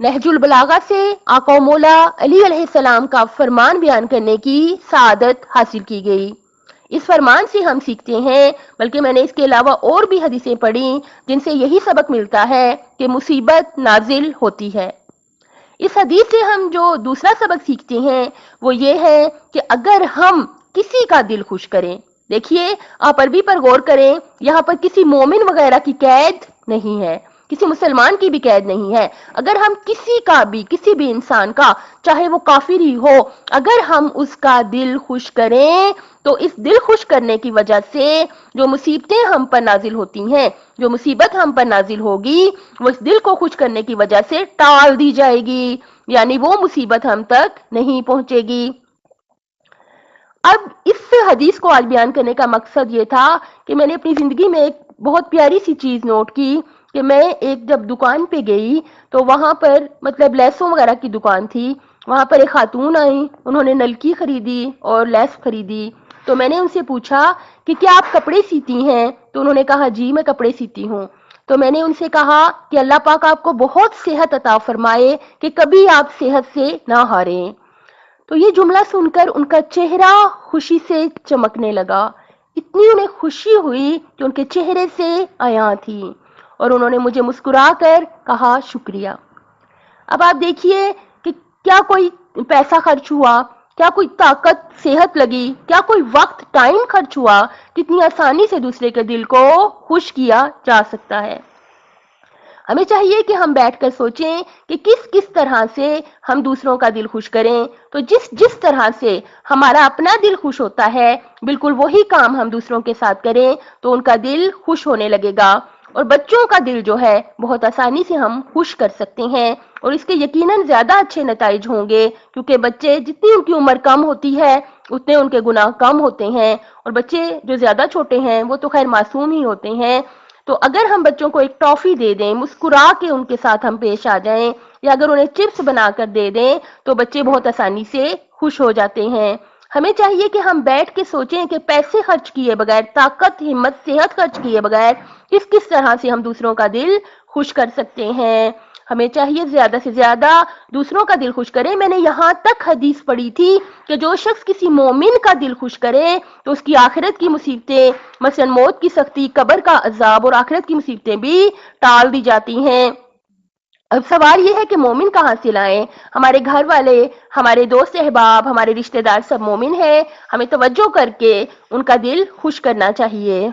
نہج البلاغہ سے آقا و مولا علی علیہ السلام کا فرمان بیان کرنے کی سعادت حاصل کی گئی۔ اس فرمان سے ہم سیکھتے ہیں، بلکہ میں نے اس کے علاوہ اور بھی حدیثیں پڑھی جن سے یہی سبق ملتا ہے کہ مصیبت نازل ہوتی ہے۔ اس حدیث سے ہم جو دوسرا سبق سیکھتے ہیں وہ یہ ہے کہ اگر ہم کسی کا دل خوش کریں، دیکھیے آپ عربی پر غور کریں، یہاں پر کسی مومن وغیرہ کی قید نہیں ہے، کسی مسلمان کی بھی قید نہیں ہے۔ اگر ہم کسی بھی انسان کا، چاہے وہ کافر ہی ہو، اگر ہم اس کا دل خوش کریں تو اس دل خوش کرنے کی وجہ سے جو مصیبتیں ہم پر نازل ہوتی ہیں، جو مصیبت ہم پر نازل ہوگی، وہ اس دل کو خوش کرنے کی وجہ سے ٹال دی جائے گی، یعنی وہ مصیبت ہم تک نہیں پہنچے گی۔ اب اس حدیث کو آج بیان کرنے کا مقصد یہ تھا کہ میں نے اپنی زندگی میں ایک بہت پیاری سی چیز نوٹ کی کہ میں ایک جب دکان پہ گئی تو وہاں پر لیسوں وغیرہ کی دکان تھی، وہاں پر ایک خاتون آئی، انہوں نے نلکی خریدی اور لیس خریدی، تو میں نے ان سے پوچھا کہ کیا آپ کپڑے سیتی ہیں؟ تو انہوں نے کہا جی میں کپڑے سیتی ہوں۔ تو میں نے ان سے کہا کہ اللہ پاک آپ کو بہت صحت عطا فرمائے کہ کبھی آپ صحت سے نہ ہاریں۔ تو یہ جملہ سن کر ان کا چہرہ خوشی سے چمکنے لگا، اتنی انہیں خوشی ہوئی کہ ان کے چہرے سے عیاں تھی، اور انہوں نے مجھے مسکرا کر کہا شکریہ۔ اب آپ دیکھیے کہ کیا کوئی پیسہ خرچ ہوا، کیا کوئی طاقت صحت لگی، کیا کوئی وقت ٹائم خرچ ہوا، کتنی آسانی سے دوسرے کے دل کو خوش کیا جا سکتا ہے۔ ہمیں چاہیے کہ ہم بیٹھ کر سوچیں کہ کس طرح سے ہم دوسروں کا دل خوش کریں، تو جس طرح سے ہمارا اپنا دل خوش ہوتا ہے، بالکل وہی کام ہم دوسروں کے ساتھ کریں تو ان کا دل خوش ہونے لگے گا، اور بچوں کا دل جو ہے بہت آسانی سے ہم خوش کر سکتے ہیں، اور اس کے یقیناً زیادہ اچھے نتائج ہوں گے، کیونکہ بچے جتنی ان کی عمر کم ہوتی ہے اتنے ان کے گناہ کم ہوتے ہیں، اور بچے جو زیادہ چھوٹے ہیں وہ تو خیر معصوم ہی ہوتے ہیں۔ تو اگر ہم بچوں کو ایک ٹافی دے دیں، مسکرا کے ان کے ساتھ ہم پیش آ جائیں، یا اگر انہیں چپس بنا کر دے دیں تو بچے بہت آسانی سے خوش ہو جاتے ہیں۔ ہمیں چاہیے کہ ہم بیٹھ کے سوچیں کہ پیسے خرچ کیے بغیر، طاقت، ہمت، صحت خرچ کیے بغیر کس طرح سے ہم دوسروں کا دل خوش کر سکتے ہیں۔ ہمیں چاہیے زیادہ سے زیادہ دوسروں کا دل خوش کریں۔ میں نے یہاں تک حدیث پڑھی تھی کہ جو شخص کسی مومن کا دل خوش کرے تو اس کی آخرت کی مصیبتیں، مثلا موت کی سختی، قبر کا عذاب اور آخرت کی مصیبتیں بھی ٹال دی جاتی ہیں۔ اب سوال یہ ہے کہ مومن کہاں سے لائیں؟ ہمارے گھر والے، ہمارے دوست احباب، ہمارے رشتہ دار سب مومن ہیں، ہمیں توجہ کر کے ان کا دل خوش کرنا چاہیے۔